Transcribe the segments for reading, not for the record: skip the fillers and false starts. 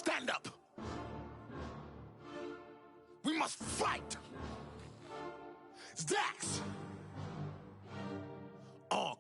stand up. We must fight. Dax.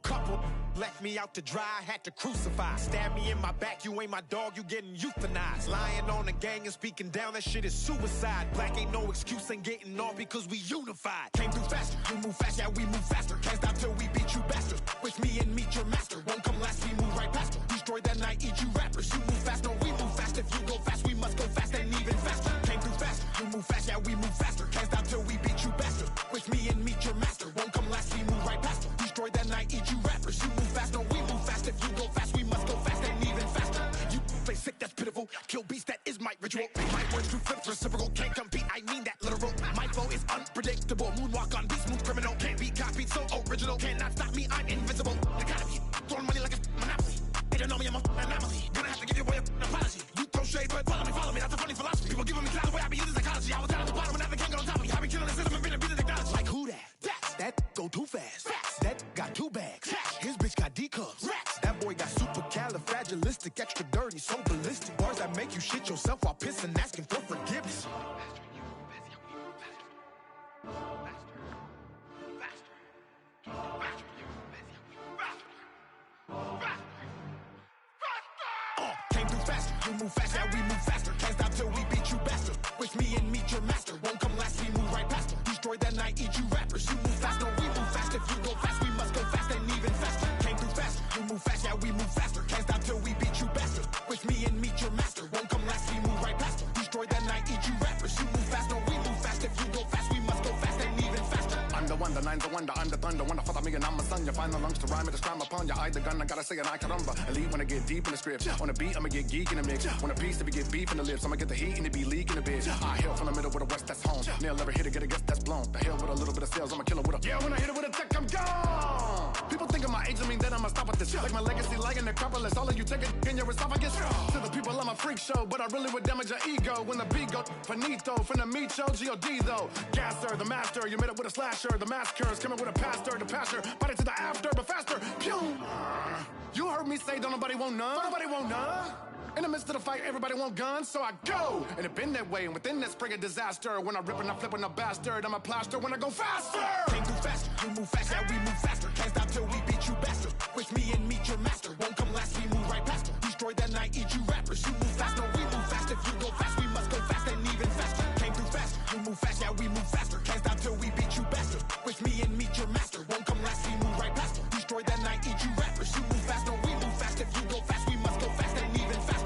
Couple left me out to dry, had to crucify. Stab me in my back, you ain't my dog, you getting euthanized. Lying on the gang and speaking down, that shit is suicide. Black ain't no excuse, ain't getting off because we unified. Came through faster, you move fast, yeah we move faster. Can't stop till we beat you bastards. Wish me and meet your master, won't come last, we move right past her. Destroy that night, eat you rappers. You move fast, no we move fast. If you go fast, we must go fast and even faster. Came through fast, you move fast, yeah we move faster. Can't stop till we beat you bastards. Wish me and meet your master, won't come last, we move right past her. Destroy that night, eat you rappers. You move fast, no we move fast. If you go fast, we must go fast and even faster. You play sick, that's pitiful. Kill beast, that is my ritual. My words true flip reciprocal. Can't compete, I mean that literal. My flow is unpredictable. Moonwalk on beat, smooth criminal. Can't be copied, so original. Cannot stop me, I'm invincible. The kind of you throwing money like a monopoly. They don't know me, I'm an anomaly. Gonna have to give you away an apology. You throw shade, but follow me. That's a funny philosophy. People giving me clout the way I be using psychology. I was down at the bottom and now they can't get on top of me. I be killing the system and been abusing technology. Like who that? That go too fast. That got two bags. His bitch got D cups. That boy got supercalifragilistic, extra dirty, so ballistic. Bars that make you shit yourself while pissing, asking for forgiveness. Came through faster, you move fast, yeah we move faster. Can't stop till we beat you bastard. Wish me and meet your master, won't come last, we move right past her. Destroy that night, eat you rappers. You move fast, no we move fast. If you go fast, we must go fast and even faster. Came through faster, you move fast, yeah we move faster. Can't stop till we beat you bastard. Wish me and meet your master, won't come last, we move right past her. Destroy that night, eat you rappers. You move fast, no we move fast. If you go fast, we must go fast and even faster. I'm the one, the nine, the wonder, I'm the thunder. Wonder for me and I'm a son. You find the lungs to rhyme and to scram upon you. I the gun, I gotta say it, I caramba. Elite when I get deep in the script. On a beat, I'ma get geek in the mix. On a piece, to be get beef in the lips. I'ma get the heat and it be leaking a bitch. I hail from the middle with the west, that's home. Nail every hit to get a guess, that's blown. The hell with a little bit of sales, I'ma kill it with a. Yeah, when I hit it with a tech, I'm gone. People think of my age, I mean that I'ma stop with this. Like my legacy, like an necropolis. All of you take it in your esophagus. To the people, I'm a freak show, but I really would damage your ego. When the beat go finito, from the meat show, G.O.D. though. Gasser, the master, you made it with a slasher. The massacre's coming with a pastor, the pastor. Body to the after, but faster. Pew! You heard me say, don't nobody want none. Don't nobody want none. In the midst of the fight, everybody want guns, so I go. And it been that way, and within that spring of disaster. When I rip and I flip and I bastard, I'm a plaster when I go faster. Came through faster, you move fast, yeah we move faster. Can't stop till we beat you bastard. Wish me and meet your master, won't come last, we move right past her. Destroy that night, eat you rappers. You move fast, no we move fast. If you go fast, we must go fast and even faster. Came through faster, you move fast, yeah we move faster. Can't stop till we beat you bastard. Wish me and meet your master, won't come last, we move right past her. Destroy that night, eat you rappers. You move fast, no we move fast. If you go fast, we must go fast and even faster.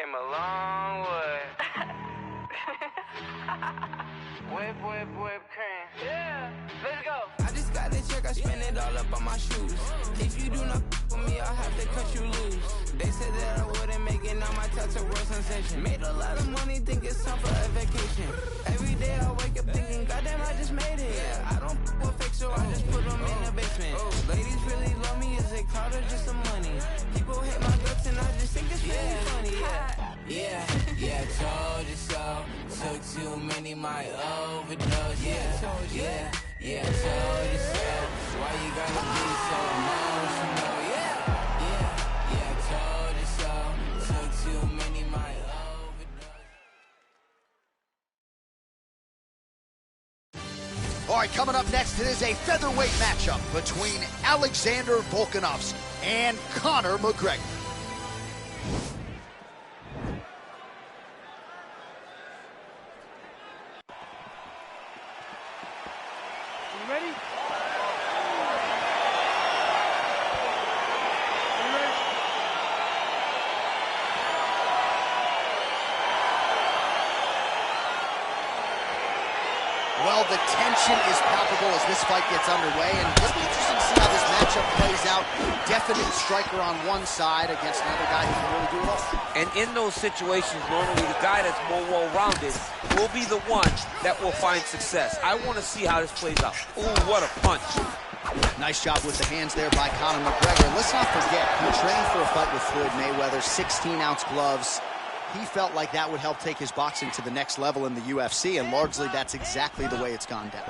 came a long way. Whip, cream. Yeah, let's go. I just got the check, I spend it all up on my shoes. If you do not with me, I'll have to cut you loose. They said that I wouldn't make it, now my touch a world sensation. Made a lot of money, think it's time for a vacation. Every day I wake up thinking, goddamn, I just made it. Yeah, I don't with fake, so I just put them in the basement. Ladies really love me, is it clout or just some money? People hate my guts and I just think it's really funny. Yeah, told you so. Took too many, my overdose. Yeah, told you so. Why you gotta be so emotional? Yeah, told you so. Took too many, my overdose. All right, coming up next, it is a featherweight matchup between Alexander Volkanovski and Conor McGregor. Ready? Well, the tension is palpable as this fight gets underway, and it'll be interesting to see how this matchup plays out. Definite striker on one side against another guy who can really do it all. And in those situations, normally the guy that's more well-rounded will be the one that will find success. I want to see how this plays out. Ooh, what a punch. Nice job with the hands there by Conor McGregor. Let's not forget, he trained for a fight with Floyd Mayweather, 16-ounce gloves. He felt like that would help take his boxing to the next level in the UFC, and largely that's exactly the way it's gone down.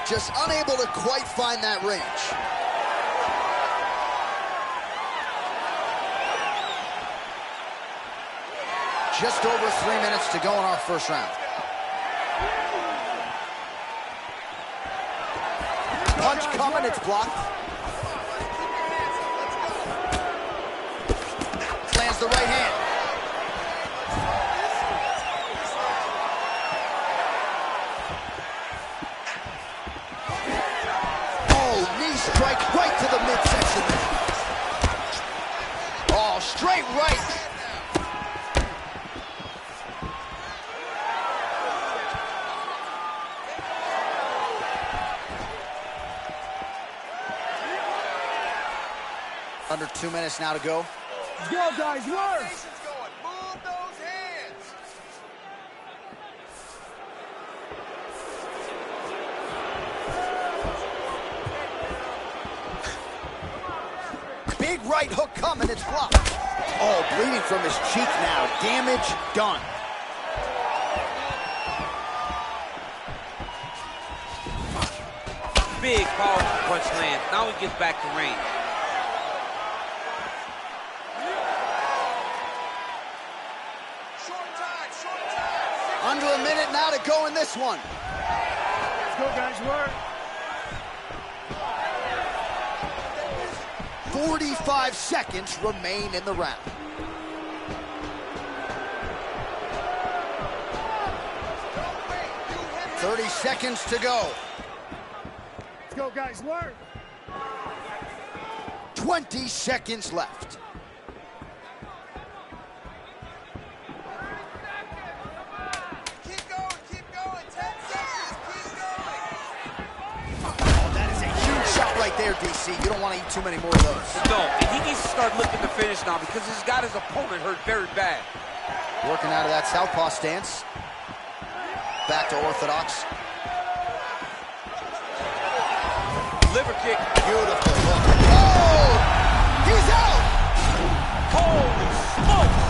Just unable to quite find that range. Just over 3 minutes to go in our first round. Punch coming, it's blocked. Lands the right hand. Strike right to the midsection there. Oh, straight right. Under 2 minutes now to go. Let's go, guys, work! Move those hands. Big right hook coming, it's blocked. Oh, bleeding from his cheek now. Damage done. Big, powerful punch lands. Now he gets back to range. Short time. Under a minute now to go in this one. Let's go, guys, work! 45 seconds remain in the round. Don't wait. You hit 30 seconds to go. Let's go, guys, work! 20 seconds left. Keep going. 10 seconds. Keep going. Oh, that is a huge shot right there, DC. You don't want to eat too many more of those. No, and he needs to start looking to finish now because he's got his opponent hurt very bad. Working out of that southpaw stance. Back to orthodox. Liver kick. Beautiful hook. Oh! He's out! Holy smokes!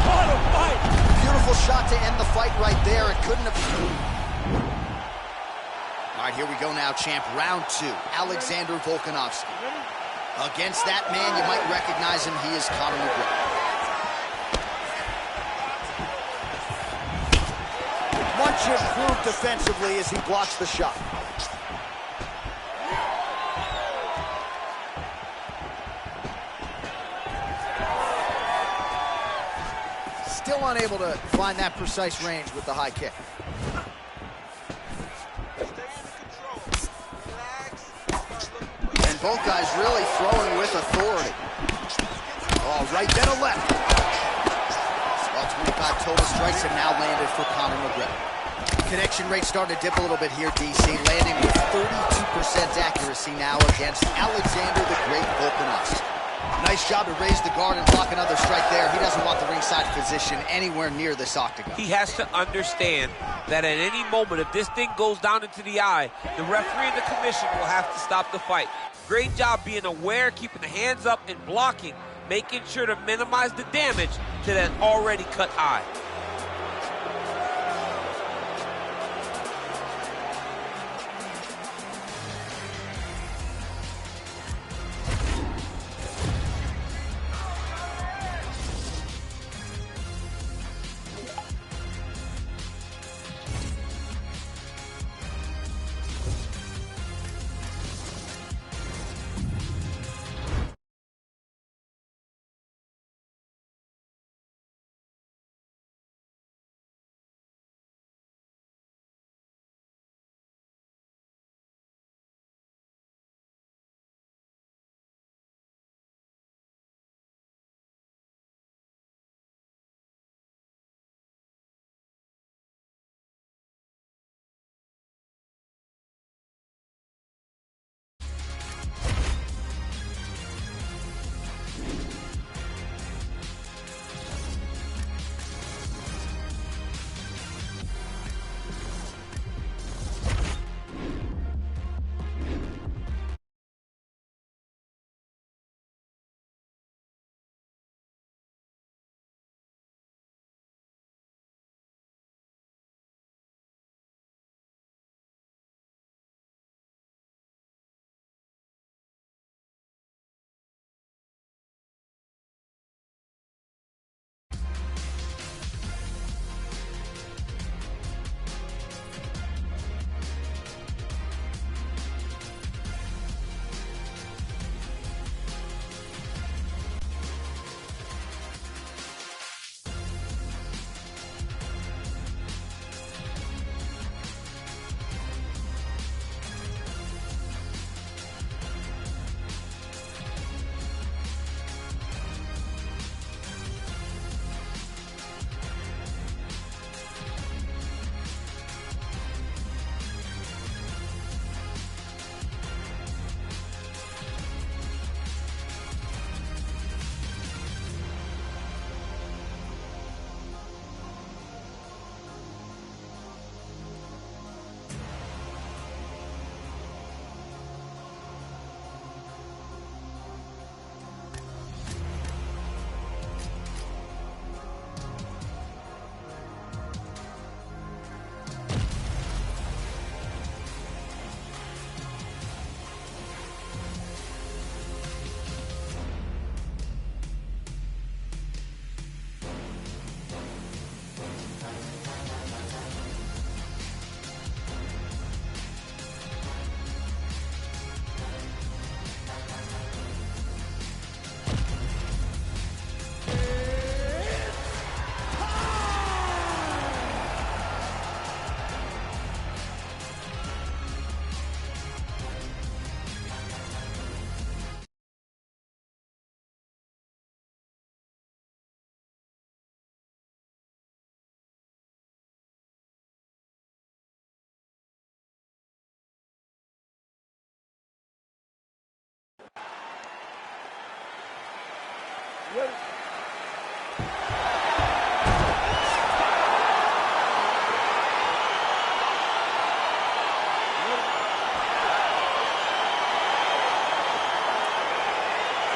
What a fight! Beautiful shot to end the fight right there. It couldn't have... All right, here we go now, champ. Round 2. Alexander Volkanovski. Against that man, you might recognize him. He is Conor McGregor. Much improved defensively as he blocks the shot. Still unable to find that precise range with the high kick. And both guys really throwing with authority. Oh, right, then a left. Well, 25 total strikes have now landed for Conor McGregor. Connection rate starting to dip a little bit here, DC, landing with 32% accuracy now against Alexander the Great Volkanovski. Nice job to raise the guard and block another strike there. He doesn't want the ringside position anywhere near this octagon. He has to understand that at any moment, if this thing goes down into the eye, the referee and the commission will have to stop the fight. Great job being aware, keeping the hands up and blocking, making sure to minimize the damage to that already cut eye.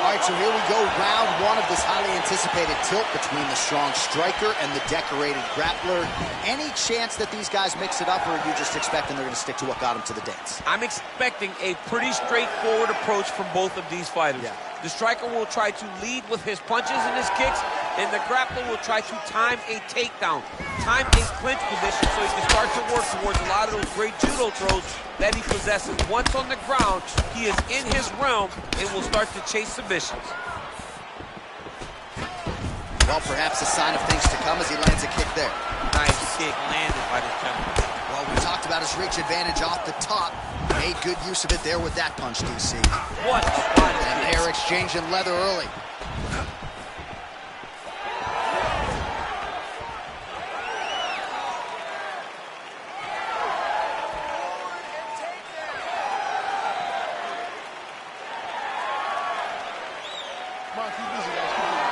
All right, so here we go, round one of this highly anticipated tilt between the strong striker and the decorated grappler. Any chance that these guys mix it up, or are you just expecting they're going to stick to what got them to the dance? I'm expecting a pretty straightforward approach from both of these fighters. Yeah. The striker will try to lead with his punches and his kicks, and the grappler will try to time a takedown, time a clinch position so he can start to work towards a lot of those great judo throws that he possesses. Once on the ground, he is in his realm and will start to chase submissions. Well, perhaps a sign of things to come as he lands a kick there. Nice kick landed by the gentleman. Well, we talked about his reach advantage off the top. Made good use of it there with that punch, DC. What a body kick. And they're exchanging leather early. Come on, keep busy, guys. Keep busy.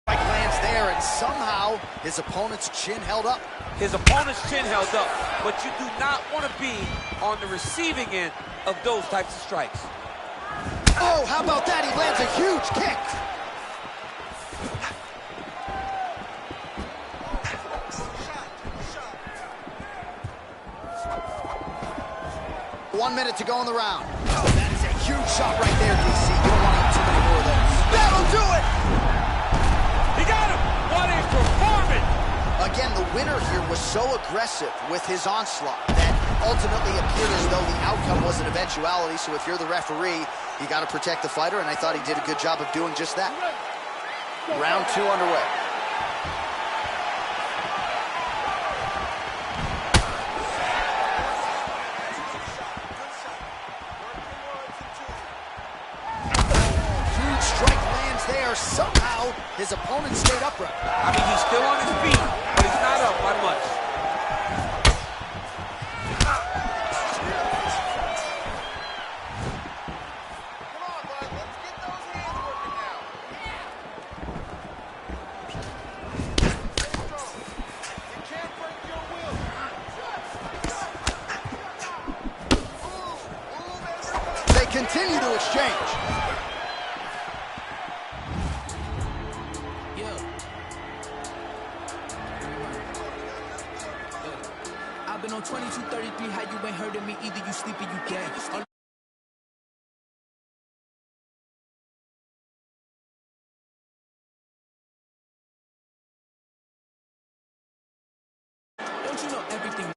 Lands there, and somehow his opponent's chin held up. His opponent's chin held up, but you do not want to be on the receiving end of those types of strikes. Oh, how about that? He lands a huge kick. One minute to go in the round. Oh, that is a huge shot right there, DC. You don't want too many more of those. That'll do it! He got him! What a performance! Again, the winner here was so aggressive with his onslaught that ultimately appeared as though the outcome was an eventuality. So if you're the referee, you got to protect the fighter, and I thought he did a good job of doing just that. Round 2 underway. Huge strike lands there. Somehow, his opponent stayed upright. I mean, he's still on his feet, but he's not up by much. They continue to exchange. I've been on 2233, how you ain't heard of me? Either you sleep or you dead. Don't you know everything?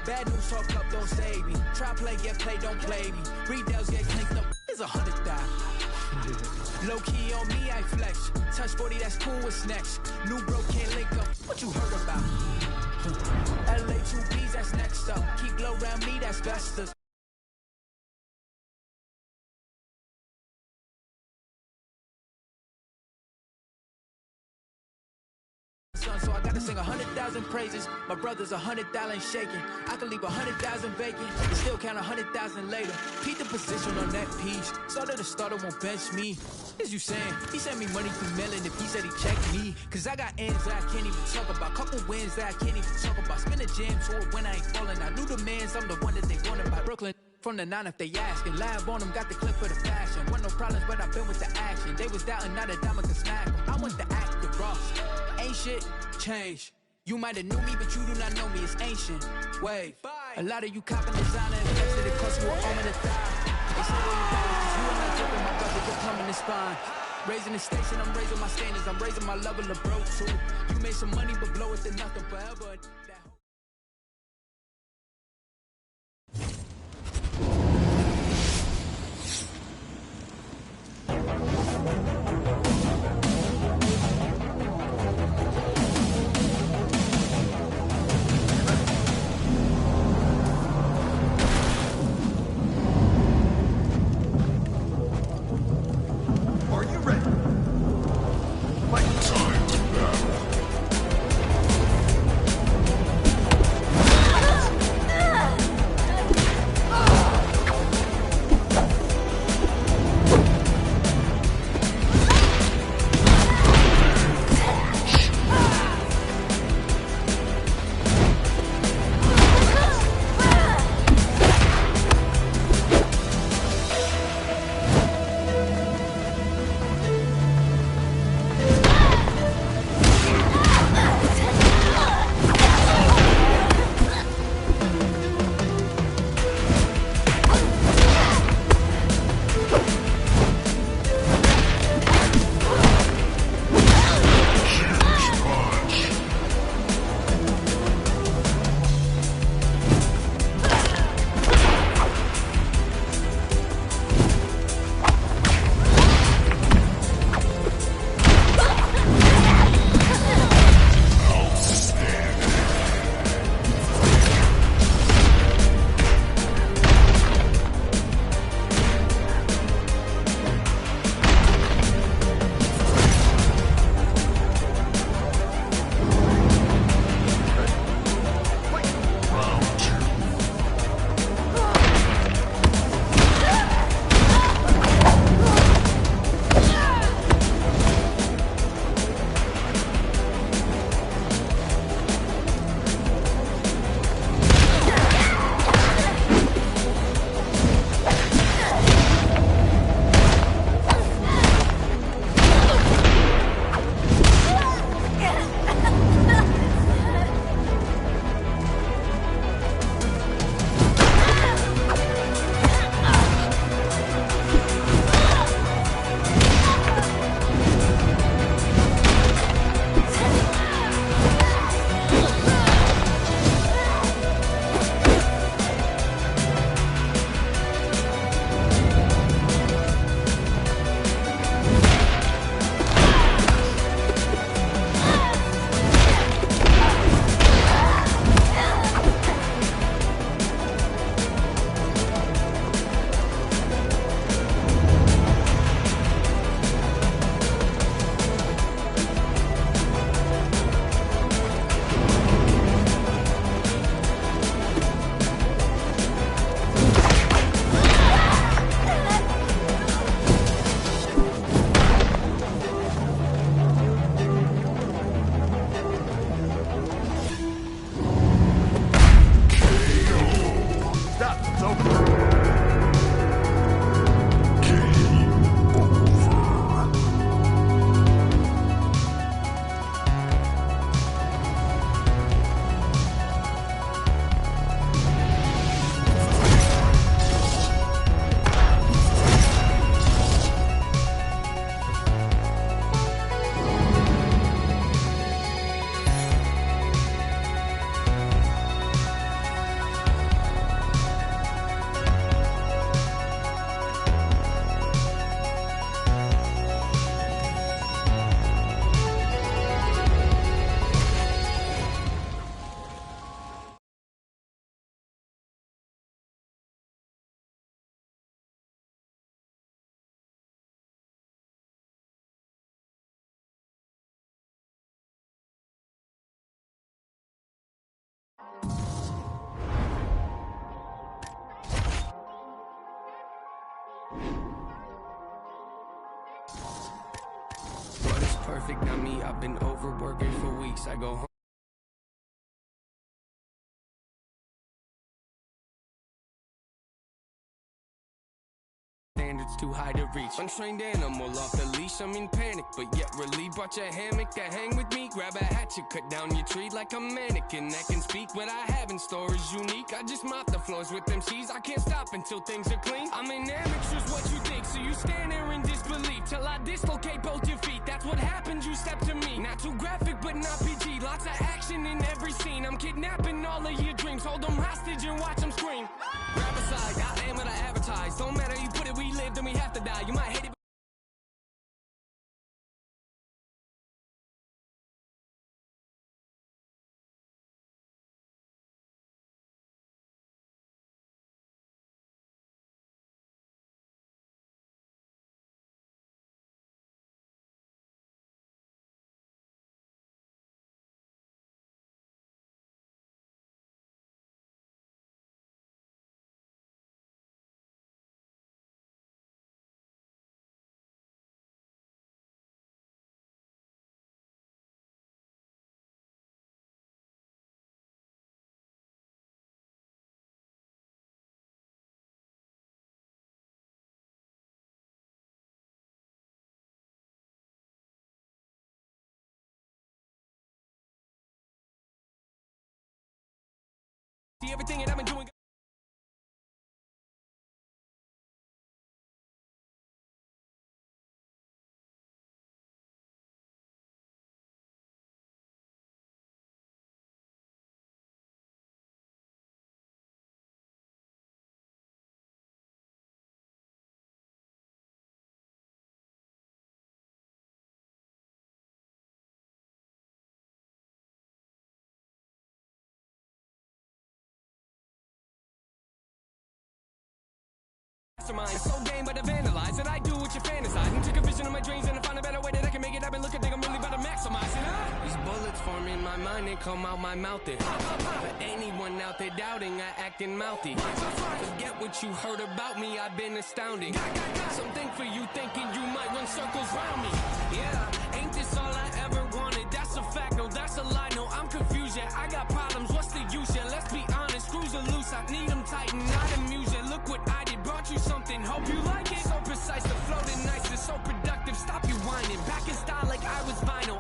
Bad news talk up, don't save me. Try play, get play, don't play me. Retails get clinked up, it's 100,000. Low key on me, I flex. Touch 40, that's cool, what's next? New bro can't link up, what you heard about? LA 2Bs, that's next up. Keep low around me, that's best of. So I gotta sing 100,000 praises. My brother's 100,000 shaking. I can leave 100,000 vacant, still count 100,000 later. Peep the position on that piece. Started the starter won't bench me. Is you saying he sent me money through mailing if he said he checked me? Cause I got ends that I can't even talk about. Couple wins that I can't even talk about. Spin a jam tour when I ain't falling. I knew the mans, I'm the one that they wanted by Brooklyn. From the 9 if they asking. Lab on them, got the clip for the fashion. Want no problems, but I've been with the action. They was doubting, not a diamond could smack them. I want the active Ross. Ain't shit change. You might have knew me, but you do not know me. It's ancient. Wave. A lot of you copping designer and flex that it cost you an arm and a thigh. They say where you going, cause you and I dripping, my brother, you're plumbing the spine. Raising the station, I'm raising my standards. I'm raising my level of bro too. You made some money, but blow it to nothing forever. Perfect, not me. I've been overworking for weeks. I go home. Standards too high to reach. Untrained animal off the leash, I'm in panic, but yet relieved. Brought your hammock to hang with me. Grab a hatchet, cut down your tree like a mannequin that can speak. What I have in store is unique. I just mop the floors with them C's. I can't stop until things are clean. I'm an amateur's what you think, so you stand there in disbelief till I dislocate both your feet. That's what happens, you step to me. Not too graphic, but not PG. Lots of action in every scene. I'm kidnapping all of your dreams. Hold them hostage and watch them scream. Grab a side, I am what I advertise. Don't matter, you put it, we live, then we have to die. You might hate it. See everything that I've been doing. So game, but I vandalize and I do what you fantasize. And took a vision of my dreams and I find a better way that I can make it. I've been looking, think I'm really about to maximize it. These bullets form in my mind and come out my mouth. For anyone out there doubting, I acting mouthy. Forget what you heard about me, I've been astounding. Something for you thinking you might run circles round me. Yeah, ain't this all I ever wanted? That's a fact, no, that's a lie. No, I'm confused, yeah. I got problems, what's the use? Yeah, let's be honest, screws are loose. I need them tightened, not amused. Yeah, look what I did, brought you something, hope you like it. So precise, the floating nice, it's so productive. Stop you whining, back in style like I was vinyl.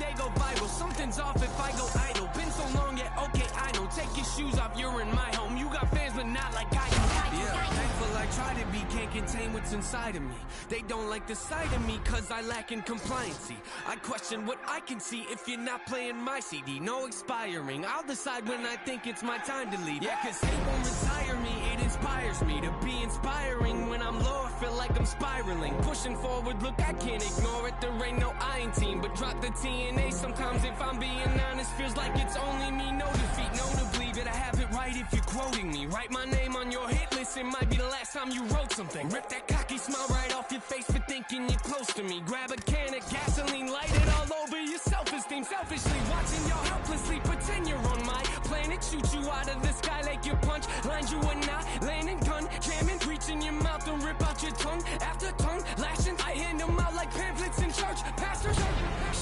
they go viral. Something's off if I go idle. Been so long yet, okay, I know. Take your shoes off, you're in my home. You got fans, but not like I do. Yeah, thankful I try to be, can't contain what's inside of me. They don't like the sight of me, cause I lack in compliancy. I question what I can see if you're not playing my CD. No expiring, I'll decide when I think it's my time to leave. Yeah, cause hate won't retire me, it inspires me to be inspiring. When I'm low, I feel like I'm spiraling. Pushing forward, look, I can't ignore it. There ain't no I in team, but drop the TNA. Sometimes if I'm being honest, feels like it's only me. No defeat, notably, that I have it right if you're quoting me. Write my name on your hit list, it might be the last time you wrote something. Rip that cocky smile right off your face for thinking you're close to me. Grab a can of gasoline, light it all over your self-esteem. Selfishly watching y'all helplessly pretend you're on my planet. Shoot you out of the sky like your punch. Lines you are not landing, gun jamming. Reach in your mouth and rip out your tongue. After tongue lashing, I hand them out like pamphlets in church. Pastors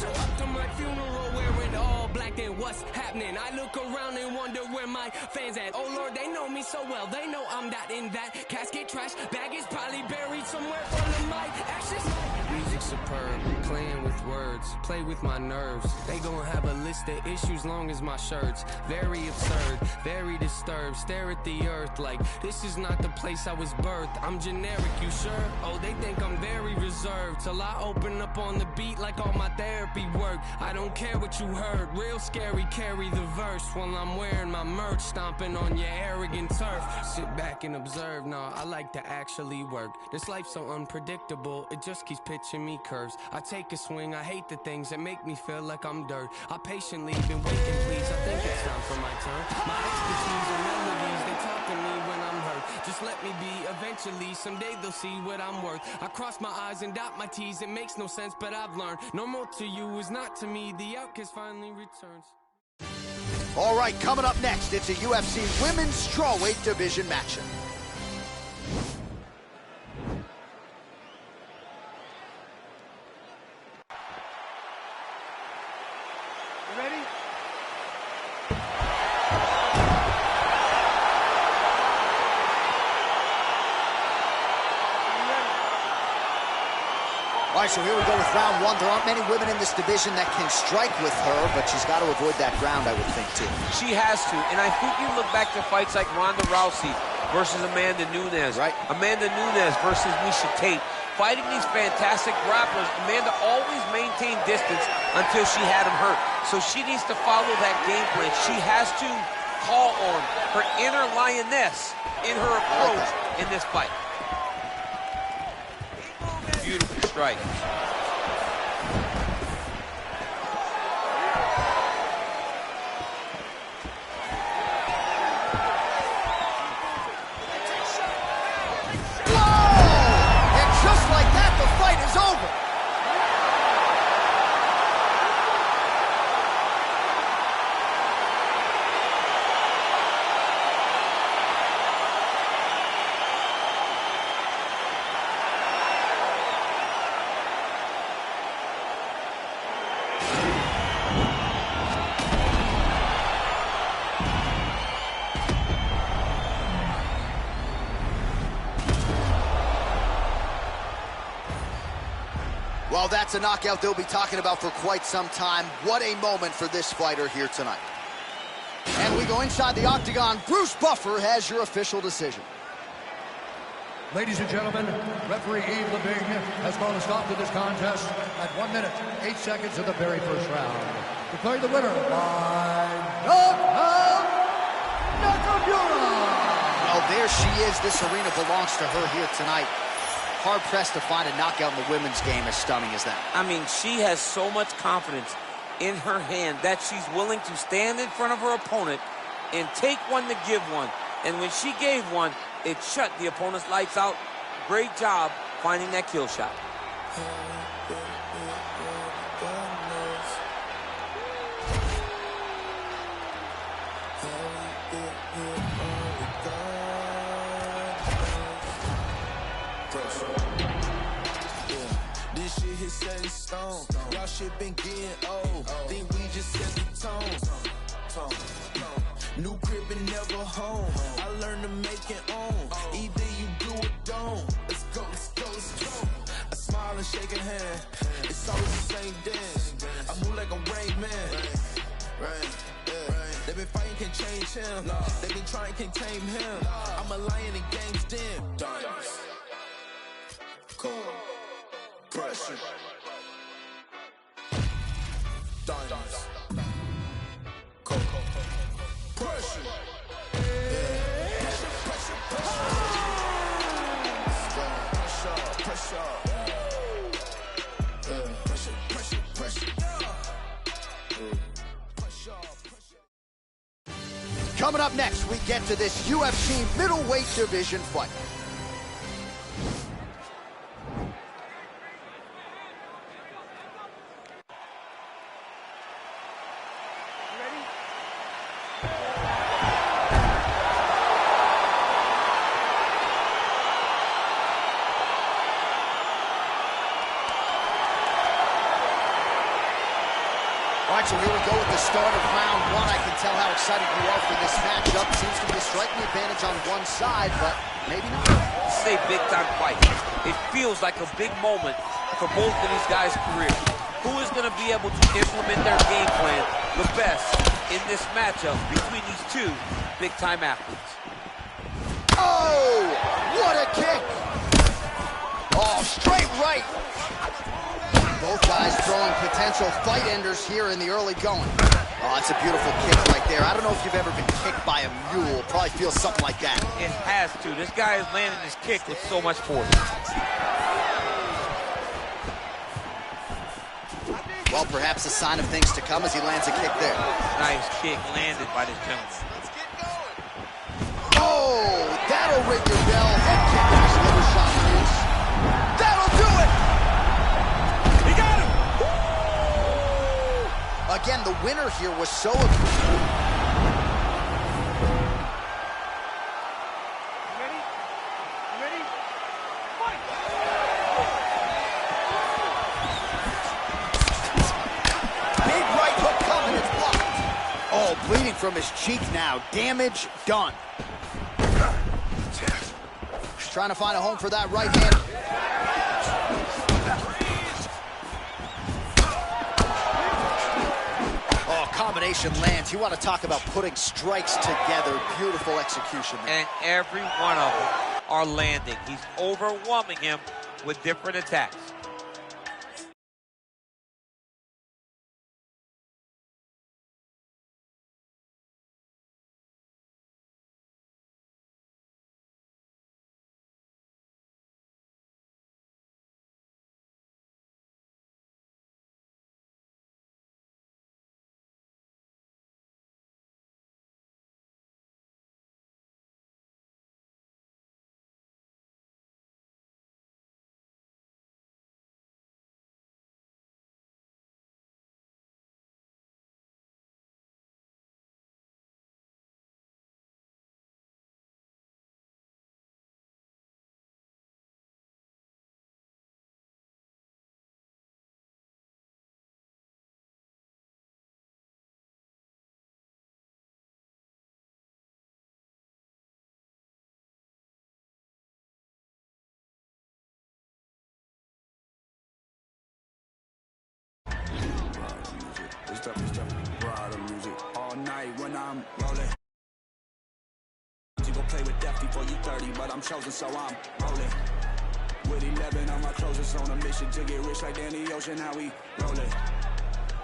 show up to my funeral wearing all black. Then what's happening? I look around and wonder where my fans at. Oh Lord, they know me so well. They know I'm not in that casket. Trash bag is probably buried somewhere full of my ashes. Music superb, playing with words, play with my nerves. They gon' have a list of issues long as my shirts. Very absurd, very disturbed. Stare at the earth like this is not the place I was birthed. I'm generic, you sure? Oh, they think I'm very reserved till I open up on the beat like all my therapy work. I don't care what you heard, real scary, carry the verse while I'm wearing my merch, stomping on your arrogant turf. Sit back and observe, nah, I like to actually work. This life's so unpredictable, it just keeps pitching me curves. I take a swing, I hate the things that make me feel like I'm dirt. I patiently been waiting, please, I think it's time for my turn. My expertise and melodies, they talk to me when I'm hurt. Just let me be, eventually, someday they'll see what I'm worth. I cross my I's and dot my T's, it makes no sense, but I've learned. Normal to you is not to me, the outcast finally returns. All right, coming up next, it's a UFC Women's Strawweight Division matchup. You ready? All right, so here we go with round one. There aren't many women in this division that can strike with her, but she's got to avoid that ground, I would think, too. She has to, and I think you look back to fights like Ronda Rousey versus Amanda Nunes. Right. Amanda Nunes versus Miesha Tate. Fighting these fantastic grapplers, Amanda always maintained distance until she had him hurt. So she needs to follow that game plan. She has to call on her inner lioness in her approach in this fight. Beautiful strike. Well, that's a knockout they'll be talking about for quite some time. What a moment for this fighter here tonight. And we go inside the octagon. Bruce Buffer has your official decision. Ladies and gentlemen, referee Yves Leving has called a stop to this contest at 1 minute, 8 seconds of the very first round. Declaring the winner by knockout, Nakamura! Well, there she is. This arena belongs to her here tonight. Hard-pressed to find a knockout in the women's game as stunning as that. I mean, she has so much confidence in her hand that she's willing to stand in front of her opponent and take one to give one. And when she gave one, it shut the opponent's lights out. Great job finding that kill shot. This shit hit set in stone. Y'all shit been getting old. Think we just set the tone. New crib and never home. I learned to make it own. Either you do or don't. Let's go, let's go, let's go. I smile and shake a hand. It's always the same dance. I move like a rain change him. They been trying, can't tame him. I'm a lion in games, dim. Diamonds. Cool. Pressure. Diamonds. Cool. Pressure. Coming up next, we get to this UFC middleweight division fight. All right, so here we go with the start of round one. I can tell how excited you are for this matchup. Seems to be a striking advantage on one side, but maybe not. This is a big-time fight. It feels like a big moment for both of these guys' careers. Who is going to be able to implement their game plan the best in this matchup between these two big-time athletes? Oh, what a kick! Oh, straight right. Both guys throwing potential fight enders here in the early going. Oh, it's a beautiful kick right there. I don't know if you've ever been kicked by a mule. Probably feels something like that. It has to. This guy is landing his kick with so much force. Well, perhaps a sign of things to come as he lands a kick there. Nice kick landed by this gentleman. Oh, that'll ring your bell. Head kick with his liver shot is. That'll do it! He got him! Again, the winner here was so... Bleeding from his cheek now. Damage done. Just trying to find a home for that right hand. Oh, combination lands. You want to talk about putting strikes together. Beautiful execution there. And every one of them are landing. He's overwhelming him with different attacks. Ride the music all night when I'm rolling. You gon' play with death before you 30, but I'm chosen, so I'm rolling. With 11 on my closest, on a mission to get rich like Danny Ocean. How we rolling?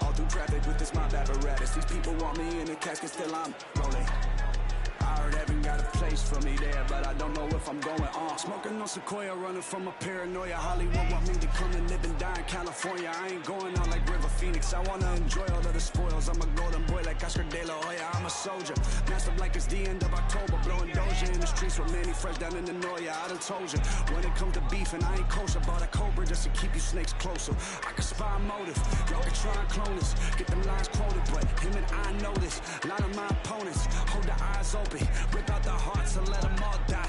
All through traffic with this mob apparatus. These people want me in the casket, still I'm rolling. I heard heaven got a place for me there, but I don't know if I'm going on. Smoking on Sequoia, running from a paranoia. Hollywood want me to come and live and die in California. I ain't going out like River Phoenix. I wanna enjoy all of the spoils. I'm a golden boy like Oscar De La Hoya. I'm a soldier, master like it's the end of October. Blowing Doja in the streets with Manny Fresh down in the Noya. I done told you, when it come to beef and I ain't kosher, bought a cobra just to keep you snakes closer. I can spy a motive, y'all can try and clone us. Get them lines quoted, but him and I know this. A lot of my opponents hold their eyes open. Rip out the hearts and let them all die.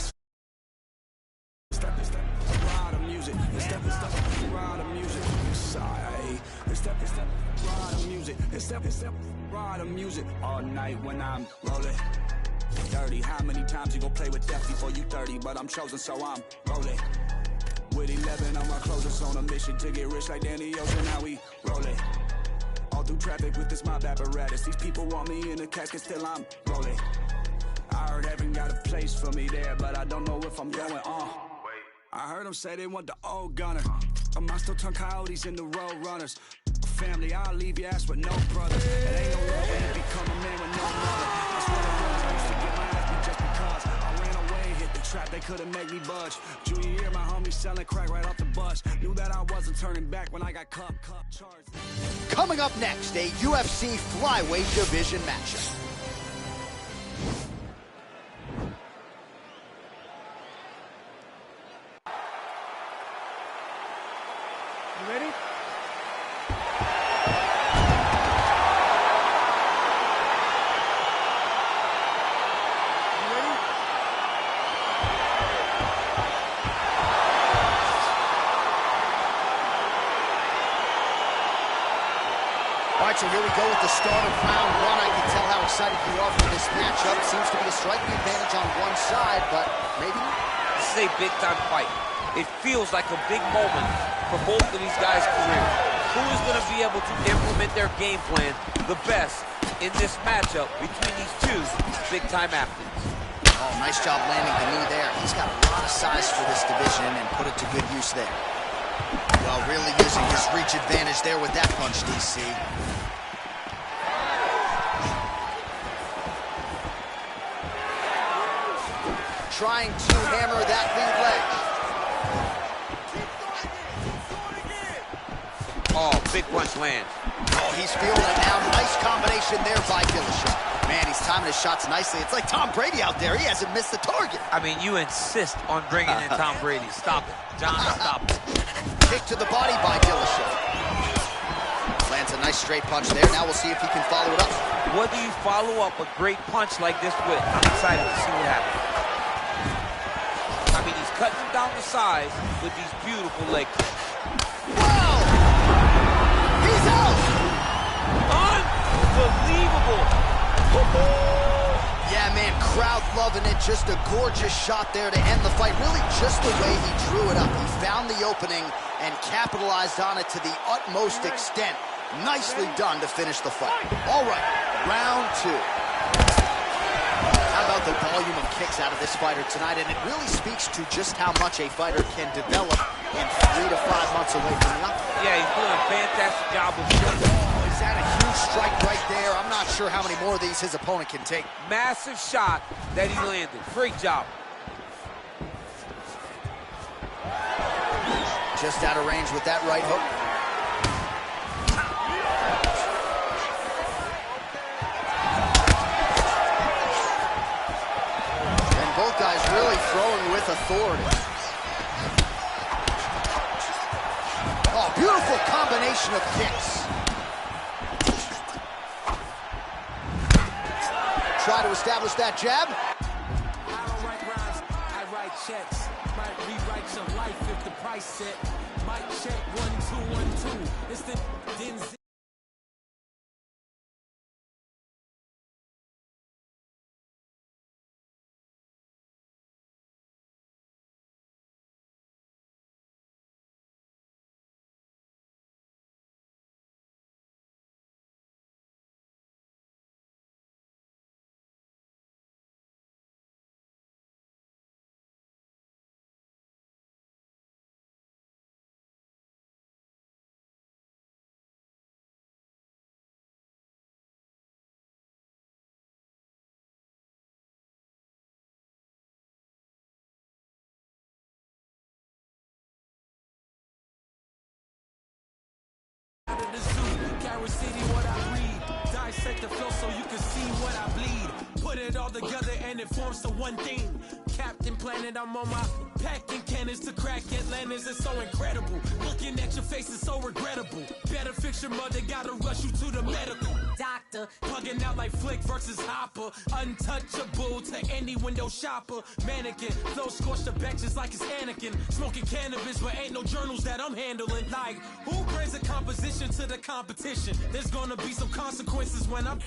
Step, ride the music. Step, ride the music. Side. Step, ride the music. Step, ride the music. All night when I'm rolling. Dirty, how many times you gon' play with death before you 30? But I'm chosen, so I'm rolling. With 11 on my closest, on a mission to get rich like Danny Ocean. How we rolling? All through traffic with this mob apparatus. These people want me in the casket, still I'm rolling. got a place for me there, but I don't know if I'm going on. I heard them say they want the old gunner. I still turn coyotes into road runners. Family, I'll leave your ass with no brother. It ain't no love when you become a man with no mother. That's what I was. I used to get my ass beat just because I ran away, hit the trap, they couldn't make me budge. Junior year, my homie selling crack right off the bus. Knew that I wasn't turning back when I got cup charged. Coming up next, a UFC flyweight division matchup. You ready? All right, so here we go with the start of round one. I can tell how excited you are for this matchup. Seems to be a striking advantage on one side, but maybe not. This is a big-time fight. It feels like a big moment for both of these guys' careers. Who is going to be able to implement their game plan the best in this matchup between these two big-time athletes? Oh, nice job landing the knee there. He's got a lot of size for this division and put it to good use there. Well, really using his reach advantage there with that punch, DC. Trying to hammer that lead leg. Oh, big punch lands. Oh, he's feeling it now. Nice combination there by Dillashaw. Man, he's timing his shots nicely. It's like Tom Brady out there. He hasn't missed the target. I mean, you insist on bringing in Tom Brady. Stop it. John, stop it. Kick to the body by Dillashaw. Lands a nice straight punch there. Now we'll see if he can follow it up. What do you follow up a great punch like this with? I'm excited to see what happens. I mean, he's cutting him down the sides with these beautiful leg kicks. Wow! He's out! Unbelievable! Yeah, man, crowd loving it. Just a gorgeous shot there to end the fight. Really just the way he drew it up. He found the opening and capitalized on it to the utmost extent. Nicely done to finish the fight. All right, round two. How about the volume of kicks out of this fighter tonight? And it really speaks to just how much a fighter can develop in 3 to 5 months away from the upper. Yeah, he's doing a fantastic job of shooting. Is that a huge strike right there? I'm not sure how many more of these his opponent can take. Massive shot that he landed. Great job. Just out of range with that right hook. And both guys really throwing with authority. Oh, beautiful combination of kicks. Try to establish that jab. I don't write rhymes, I write checks. Might rewrite your life if the price set. Might check 1 2 1 2. It's the Denzel. Out of the zoo, Carrot City, what I read. Dissect the flow so you can see what I bleed. Put it all together and it forms to one thing. Captain Planet, I'm on my packing cannons to crack Atlantis. It's so incredible. Looking at your face is so regrettable. Better fix your mother, gotta rush you to the medical doctor. Plugging out like Flick versus Hopper. Untouchable to any window shopper. Mannequin, flow scorched the benches like it's Anakin. Smoking cannabis, but ain't no journals that I'm handling. Like, who brings a composition to the competition? There's gonna be some consequences when I'm...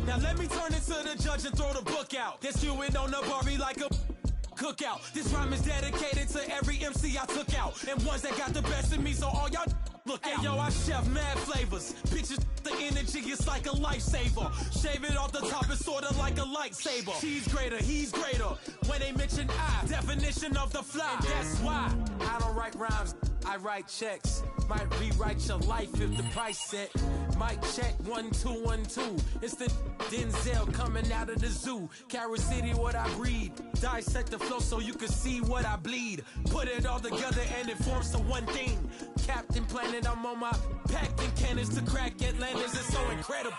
Now let me turn it to the judge and throw the book out. There's skewing on the Barbie like a cookout. This rhyme is dedicated to every MC I took out. And ones that got the best in me, so all y'all look out. Hey, yo, I chef mad flavors. Bitches, the energy it's like a lifesaver. Shave it off the top, it's sorta like a lightsaber. She's greater, he's greater. When they mention I, definition of the fly. And that's why I don't write rhymes, I write checks. Might rewrite your life if the price set. Mic check 1 2 1 2. It's the Denzel coming out of the zoo. Carry City, what I breed. Dissect the flow so you can see what I bleed. Put it all together and it forms to one thing. Captain Planet, I'm on my packing cannons to crack Atlantis. It's so incredible.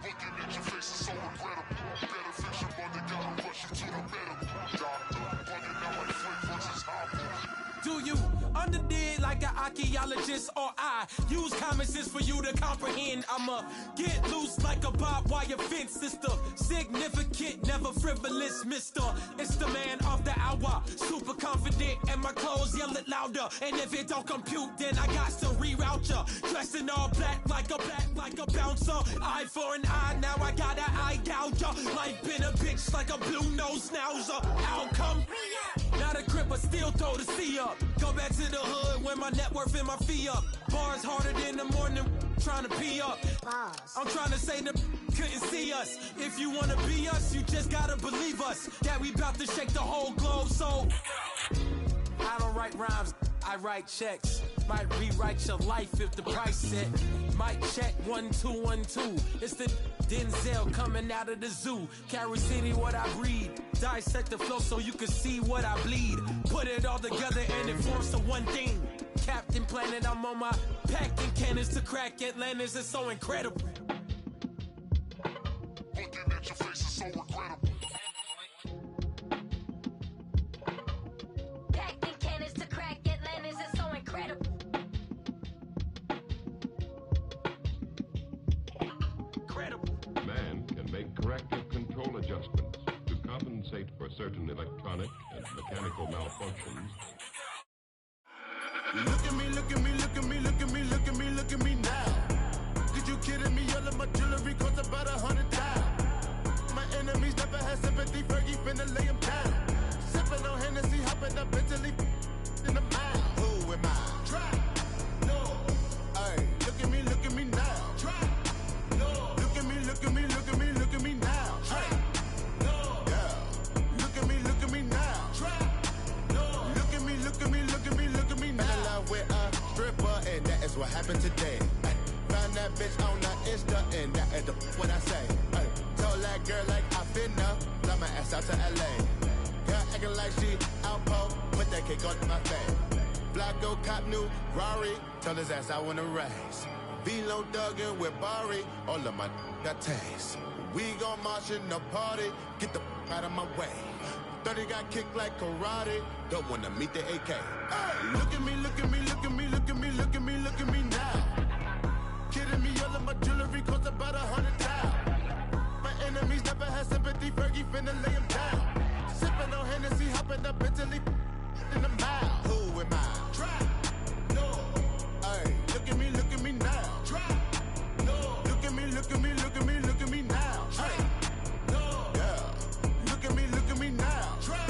Looking at your face is so regrettable. Better fix your money, gotta rush you to the medical. Doctor, bugging out like Flint versus Hopper. Do you underdig like an archaeologist, or I use common sense for you to comprehend? I'ma get loose like a barbed wire fence, sister. Significant, never frivolous, mister. It's the man of the hour, super confident, and my clothes yell it louder. And if it don't compute, then I got to reroute ya. Dressed in all black like a bouncer. Eye for an eye, now I got an eye gouger. Life been a bitch like a blue nose schnauzer. Outcome. Not a crip, but still throw the C up. Go back to the hood when my net worth and my fee up. Bars harder than the morning, trying to pee up. I'm trying to say the couldn't see us. If you wanna be us, you just gotta believe us. That we bout to shake the whole globe, so I don't write rhymes, I write checks. Might rewrite your life if the price set. Might check 1 2 1 2. It's the Denzel coming out of the zoo. Carry City, what I breed. Dissect the flow so you can see what I bleed. Put it all together and it forms to one thing. Captain Planet, I'm on my packing cannons to crack Atlantis. It's so incredible. Looking at your face is so regrettable. Packing cannons to crack Atlantis. It's so incredible. Man can make corrective control adjustments to compensate for certain electronic and mechanical malfunctions. Look at me, look at me, look at me, look at me, look at me, look at me now. Did you kidding me? All of my jewelry costs about 100,000. My enemies never had sympathy. Fergie finna lay him down. Sipping on Hennessy, hopping up mentally in the mouth. Who am I? Try. No. Hey, look at me now. Try. No. Look at me, look at me, look at me, look at me now. Try. No. Yeah. Look at me now. Try. No. Look at me, look at me, look at me, look at me now. Fell in love with a stripper, and that is what happened today. Found that bitch on the Insta, and that is what I say. Told that girl like I finna fly my ass out to LA. Girl acting like she outpost, put that cake on my face. Blacko cop new Rari, told his ass I wanna race. Velo Duggan with Barry, all of my got taste. We gon' march in the party, get the out of my way. 30 got kicked like karate, don't wanna meet the AK. Hey, look at me, look at me, look at me, look at me, look at me, look at me now. Kidding me, all of my jewelry costs about 100,000. My enemies never had sympathy, Fergie finna lay him down. Sipping on Hennessy, hopping up Italy in the mouth. Who am I? Try. No. Hey, look at me now. Try. No. Look at me, look at me, look at me, look at me now. Try. No. Yeah. Look at me now. Try.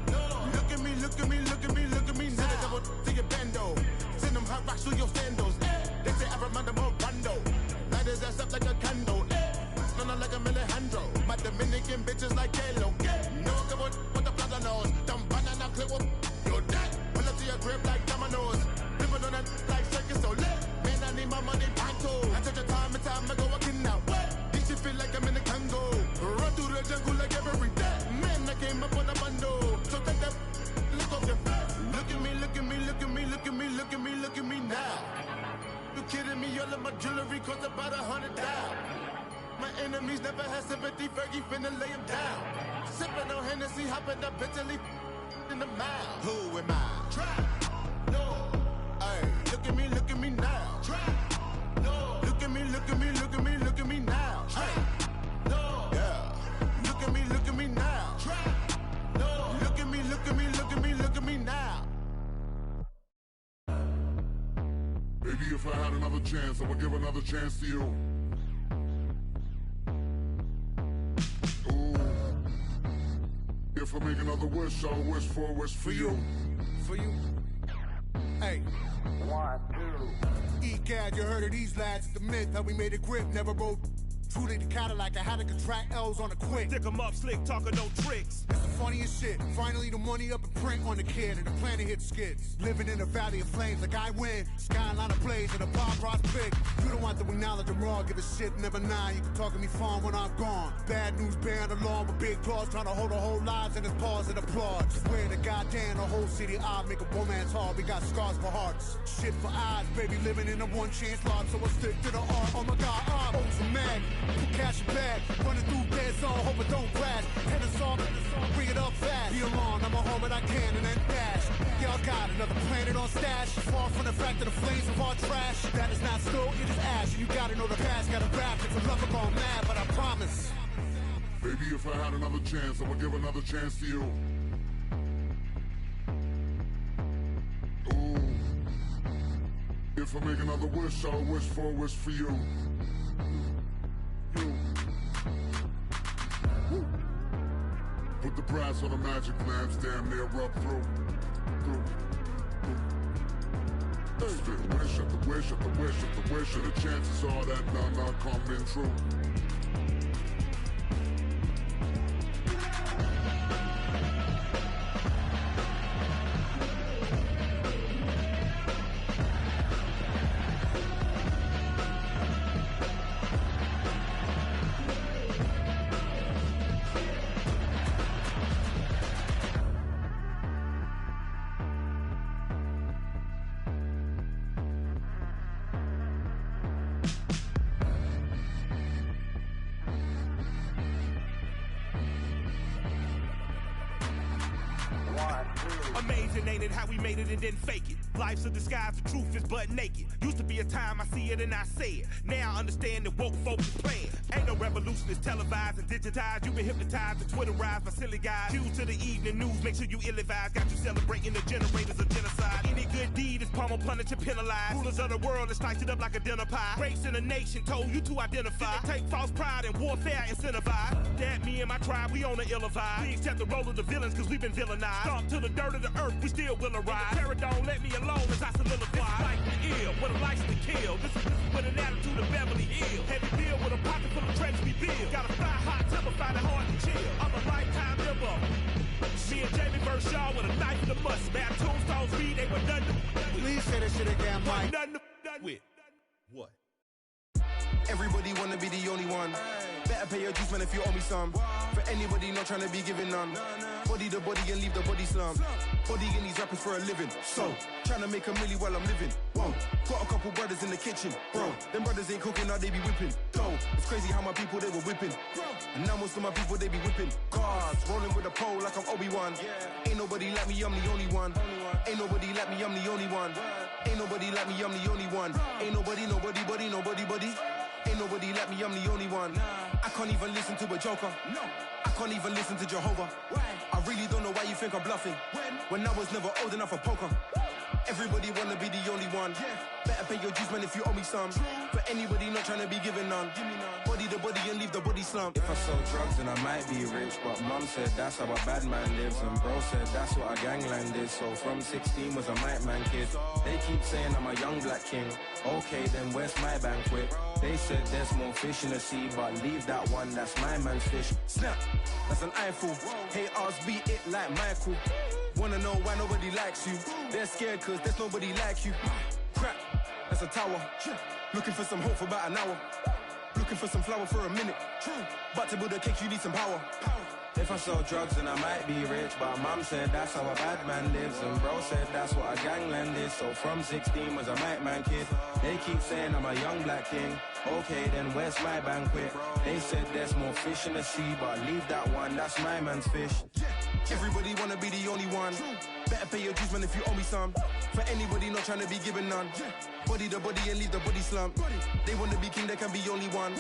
No. Look at me, look at me, look at me, look at me now. Send a double to your bando. Send them hot rocks through your sandals. They say I remind them of Rondo. Light his ass up like a candle. None like a Alejandro. My Dominican bitches like Kalo. No come on with the plaza nose. Dumb banana clip up your dad. Pull up to your crib like dominoes. Living on that like circus so lit. Man, I need my money pronto. I touch a time and time ago I can now. This shit feel like I'm in the Congo. Run through the jungle like every day. Man, I came up on a bundle. So take that look off your face. Look at me, look at me, look at me, look at me, look at me, look at me now. You kidding me? All of my jewelry costs about 100,000. My enemies never had sympathy, Fergie finna lay him down. Sipping on Hennessy, hopping up Italy in the mouth. Who am I? Try. No. Hey, look at me now. Try. No. Look at me, look at me, look at me, look at me now. Try. No. Yeah. Look at me now. Try. No. Look at me, look at me, look at me, look at me now. Maybe if I had another chance, I would give another chance to you. Ooh. If I make another wish, I'll wish for a wish for you. For you. Hey, E-Gad, you heard of these lads, the myth, how we made a grip, never rode truly the Cadillac, I had to contract L's on a quick. Stick 'em up, slick, talking no tricks. It's the funniest shit. Finally the money up in print on the kid and the planet hit skids. Living in a valley of flames like I win. Skyline ablaze and a pop rock big. You don't want to acknowledge I'm raw, give a shit, never nine. You can talk to me fun when I'm gone. Bad news bearing along with big claws, trying to hold a whole lives in his paws and applaud. Swear to goddamn the whole city I make a romance hard. We got scars for hearts. Shit for eyes, baby, living in a one chance lot. So I stick to the art. Oh my god, I'm so mad. Put cash in bag, running through dead zone, hope it don't crash. Head us off, bring it up fast. Be alone, I'ma hold what I can and then dash. Y'all got another planet on stash. Far from the fact that the flames of our trash. That is not still, it is ash. And you gotta know the past, gotta rap. It's a lover gone mad, but I promise. Baby, if I had another chance, I would give another chance to you. Ooh. If I make another wish, I'll wish for a wish for you. Put the brass on the magic lamps, damn near rub through. Spit wish after wish after wish after wish, and the chances are that none are coming true. Amazing, ain't it, how we made it and didn't fake it. Life's a disguise, the truth is butt naked. Used to be a time I see it and I say it. Now I understand that woke folks is playing. Ain't no revolution, it's televised and digitized. You've been hypnotized and Twitterized by silly guys. Cues to the evening news, make sure you ill-advised. Got you celebrating the generators of genocide. Any good deed is pummel, punished, and penalized. Rulers of the world is sliced it up like a dinner pie. Race in a nation told you to identify. Take false pride and warfare incentivized. That me and my tribe, we on the ill vibe. We accept the role of the villains cause we've been villainized. Stomp to the dirt of the earth, we still will arise. Terror don't let me alone as I soliloquize. This is like the ill, with a license to kill. This is with an attitude of Beverly Hills. Heavy bill with a pocket full of treasures we build. Got a fire hot temper, find it hard to chill. I'm a lifetime member. Me and Jamie verse y'all with a knife in the must. Bad tombstones read, they were done to. Please say that shit again, Mike. Done with. What? Everybody wanna be the only one. Better pay your dues, man, if you owe me some. For anybody not trying to be giving none. Body the body and leave the body slum. Body in these rappers for a living. So, trying to make a milli while I'm living. Whoa, got a couple brothers in the kitchen. Bro, them brothers ain't cooking, now they be whipping. Go, it's crazy how my people, they were whipping. And now most of my people, they be whipping. Cars, rolling with a pole like I'm Obi-Wan. Ain't nobody like me, I'm the only one. Ain't nobody like me, I'm the only one. Ain't nobody like me, I'm the only one. Ain't nobody, nobody, buddy, nobody, buddy. Ain't nobody like me, I'm the only one. I can't even listen to a joker. No, I can't even listen to Jehovah. Why? I really don't know why you think I'm bluffing. When I was never old enough for poker. Everybody wanna be the only one. Better pay your dues, man, if you owe me some. For anybody not trying to be giving none. Body the body and leave the body slump. If I sell drugs, then I might be rich. But mum said that's how a bad man lives. And bro said that's what a gangland is. So from 16 was a mic man kid. They keep saying I'm a young black king. Okay, then where's my banquet? They said there's more fish in the sea, but leave that one, that's my man's fish. Snap, that's an eyeful. Haters beat it like Michael. Wanna know why nobody likes you? They're scared cause there's nobody like you. Crap, that's a tower. Looking for some hope for about an hour. Looking for some flour for a minute. But to build a cake you need some power. If I sell drugs, then I might be rich. But mum said that's how a bad man lives. And bro said that's what a gangland is. So from 16 was a mic man kid. They keep saying I'm a young black king. Okay, then where's my banquet? They said there's more fish in the sea, but leave that one, that's my man's fish. Everybody wanna be the only one. Better pay your dues, man, if you owe me some. For anybody not trying to be giving none. Body the body and leave the body slump. They wanna be king, they can be only one.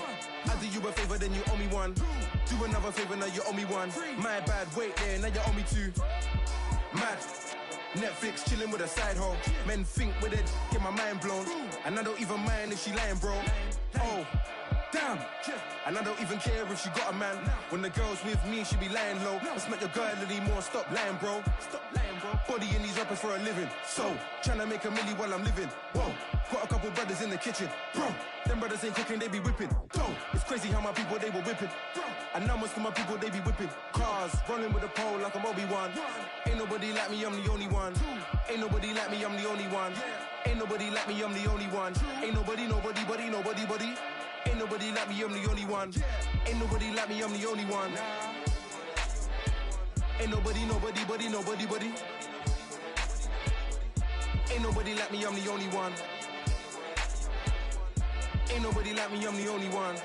I do you a favor, then you owe me one. Do another favor, now you owe me one. My bad, wait there, now you owe me two. Mad. Netflix chilling with a side hoe. Men think with it, get my mind blown. And I don't even mind if she lying, bro. Oh, damn. And I don't even care if she got a man. When the girl's with me, she be lying low. That's not your girl anymore, stop lying, bro. Stop lying, bro. Body in these rappers for a living. So, tryna make a milli while I'm living. Whoa, got a couple brothers in the kitchen. Bro, them brothers ain't cooking, they be whipping. Go, it's crazy how my people, they were whipping. Bro, and now most of my people, they be whipping. Cars, running with a pole like I'm Obi-Wan. Ain't nobody like me, I'm the only one. Ain't nobody like me, I'm the only one. Ain't nobody like me, I'm the only one. Ain't nobody, nobody, buddy, nobody, buddy. Ain't nobody like me, I'm the only one. Ain't nobody like me, I'm the only one. Ain't nobody, nobody, buddy, nobody, buddy. Ain't nobody like me, I'm the only one. Ain't nobody like me, I'm the only one.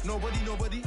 Nobody, nobody.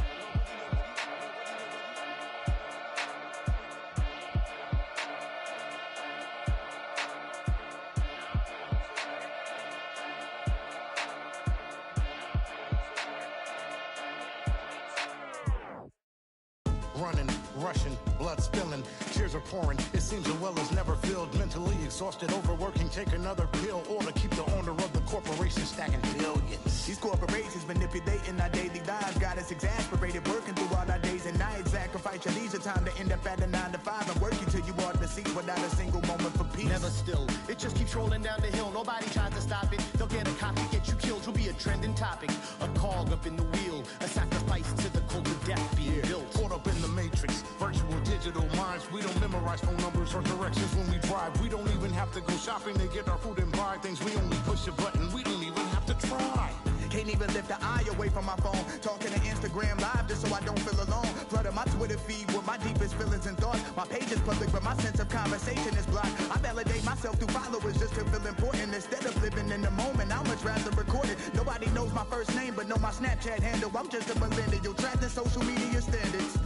Running, rushing, blood spilling, tears are pouring. It seems the well is never filled. Mentally exhausted, overworking, take another pill, or to keep the owner of the corporation stacking billions. These corporations manipulating our daily lives, got us exasperated, working through all our days and nights. Sacrifice your leisure time to end up at a 9 to 5 and working till you are the seat without a single moment for peace. Never still, it just keeps rolling down the hill. Nobody tries to stop it. They'll get a copy, get you killed. You'll be a trending topic, a cog up in the wheel, a sacrifice to the cult of death being built. Caught up in the matrix, virtual digital minds. We don't memorize phone numbers or directions when we drive. We don't even have to go shopping to get our food and buy things. We only push a button. We don't even have to try. Can't even lift the eye away from my phone. Talking to Instagram live just so I don't feel alone. Flooding my Twitter feed with my deepest feelings and thoughts. My page is public, but my sense of conversation is blocked. I validate myself through followers just to feel important. Instead of living in the moment, I'd much rather record it. Nobody knows my first name, but know my Snapchat handle. I'm just a millennial, trapped in social media standards.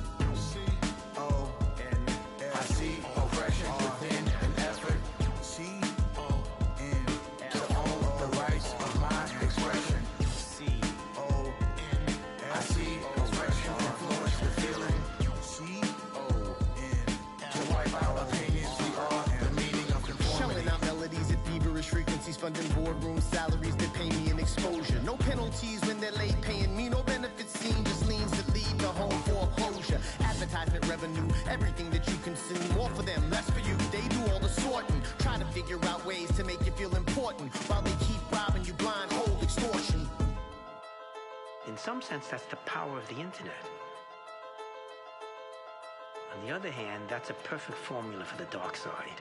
I see oppression within an effort. C-O-N to own the rights of my expression. C-O-N. I see oppression influence the feeling. C-O-N to wipe out opinions. We are the meaning of conformity. Shelling out melodies at feverish frequencies, funding boardroom salaries that pay me an exposure. No penalties when they're late paying me. No benefits seen, just liens that lead to home foreclosure. Advertisement revenue, everything that you consume. More for them, less for you. They do all the sorting. Try to figure out ways to make you feel important while they keep robbing you blind, hold extortion. In some sense, that's the power of the internet. On the other hand, that's a perfect formula for the dark side.